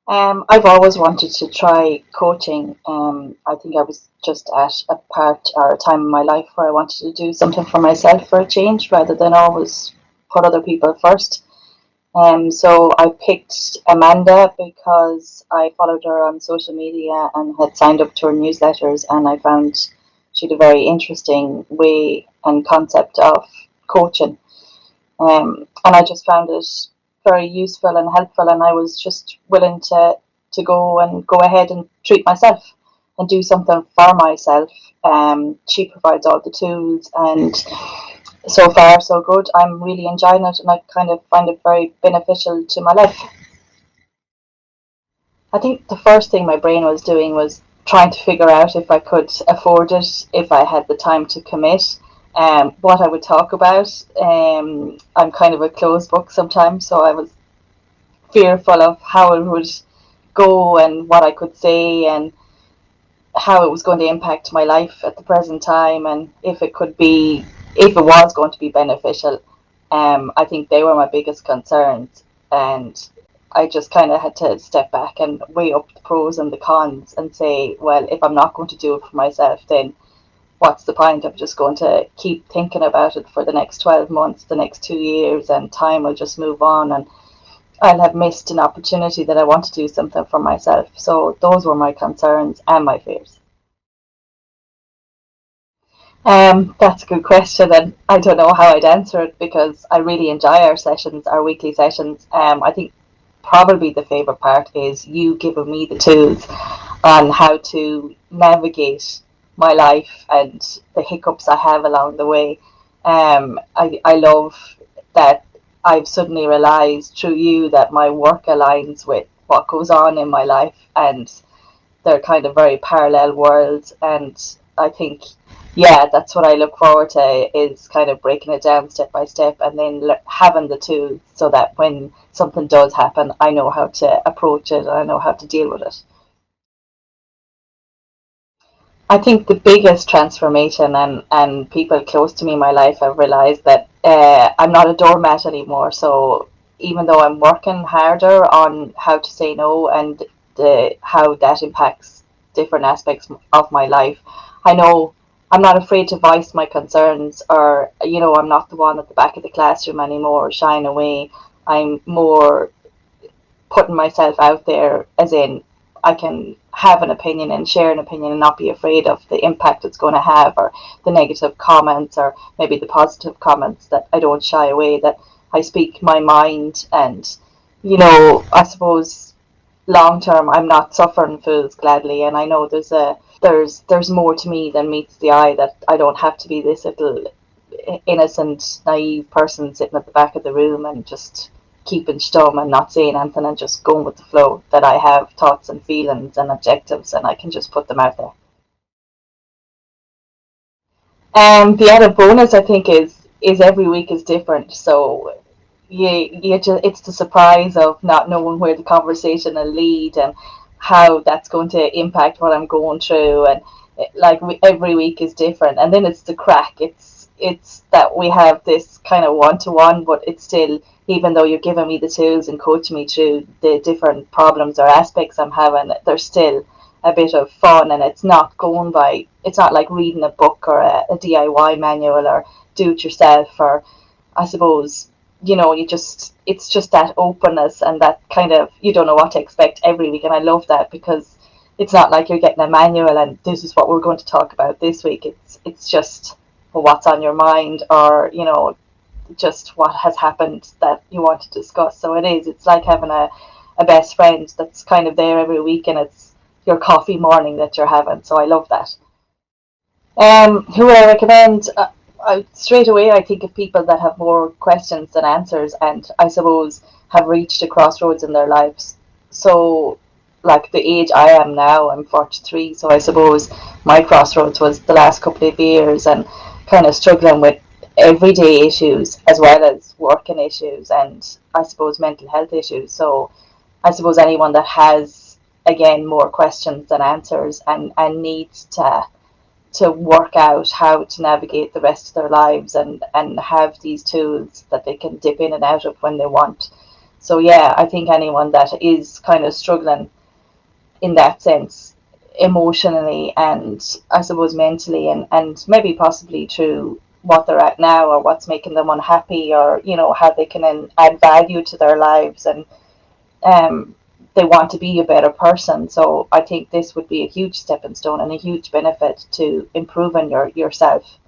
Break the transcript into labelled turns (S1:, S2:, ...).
S1: I've always wanted to try coaching. I think I was just at a part or a time in my life where I wanted to do something for myself for a change rather than always put other people first. So I picked Amanda because I followed her on social media and had signed up to her newsletters, and I found she had a very interesting way and concept of coaching. And I just found it very useful and helpful, and I was just willing to go ahead and treat myself and do something for myself. She provides all the tools, and so far so good. I'm really enjoying it, and I kind of find it very beneficial to my life. I think the first thing my brain was doing was trying to figure out if I could afford it, if I had the time to commit, what I would talk about. I'm kind of a closed book sometimes, so I was fearful of how it would go and what I could say and how it was going to impact my life at the present time, and if it was going to be beneficial. I think they were my biggest concerns, and I just kind of had to step back and weigh up the pros and the cons and say, well, if I'm not going to do it for myself, then what's the point of just going to keep thinking about it for the next 12 months, the next 2 years, and time will just move on, and I'll have missed an opportunity that I want to do something for myself. So those were my concerns and my fears. That's a good question, and I don't know how I'd answer it because I really enjoy our sessions, our weekly sessions. I think probably the favorite part is you giving me the tools on how to navigate my life and the hiccups I have along the way. I love that I've suddenly realized through you that my work aligns with what goes on in my life, and they're kind of very parallel worlds. And I think, yeah, that's what I look forward to, is kind of breaking it down step by step, and then having the tools so that when something does happen, I know how to approach it, I know how to deal with it. I think the biggest transformation, and people close to me in my life have realized that I'm not a doormat anymore. So even though I'm working harder on how to say no and how that impacts different aspects of my life, I know I'm not afraid to voice my concerns, or, I'm not the one at the back of the classroom anymore shying away. I'm more putting myself out there, as in I can have an opinion and share an opinion and not be afraid of the impact it's going to have, or the negative comments, or maybe the positive comments, that I don't shy away, that I speak my mind. And, I suppose long term I'm not suffering fools gladly, and I know there's more to me than meets the eye, that I don't have to be this little innocent, naive person sitting at the back of the room and just keeping stum and not saying anything and just going with the flow, that I have thoughts and feelings and objectives, and I can just put them out there. The added bonus, I think, is every week is different. So it's the surprise of not knowing where the conversation will lead and how that's going to impact what I'm going through, and like every week is different. And then it's the crack. It's that we have this kind of one to one, but it's still, even though you're giving me the tools and coaching me through the different problems or aspects I'm having, there's still a bit of fun, and it's not like reading a book or a DIY manual or do it yourself, or I suppose, it's just that openness, and that kind of, you don't know what to expect every week. And I love that, because it's not like you're getting a manual and this is what we're going to talk about this week. It's just what's on your mind, or just what has happened that you want to discuss. So it's like having a best friend that's kind of there every week, and it's your coffee morning that you're having. So I love that. Who would I recommend? Straight away, I think of people that have more questions than answers, and I suppose have reached a crossroads in their lives. So, like the age I am now, I'm 43, so I suppose my crossroads was the last couple of years, and kind of struggling with everyday issues as well as working issues, and I suppose mental health issues. So, I suppose anyone that has, again, more questions than answers, and needs to work out how to navigate the rest of their lives, and have these tools that they can dip in and out of when they want. So yeah, I think anyone that is kind of struggling in that sense, emotionally and I suppose mentally, and maybe possibly through what they're at now or what's making them unhappy, or how they can add value to their lives, and um, they want to be a better person. So I think this would be a huge stepping stone and a huge benefit to improving yourself.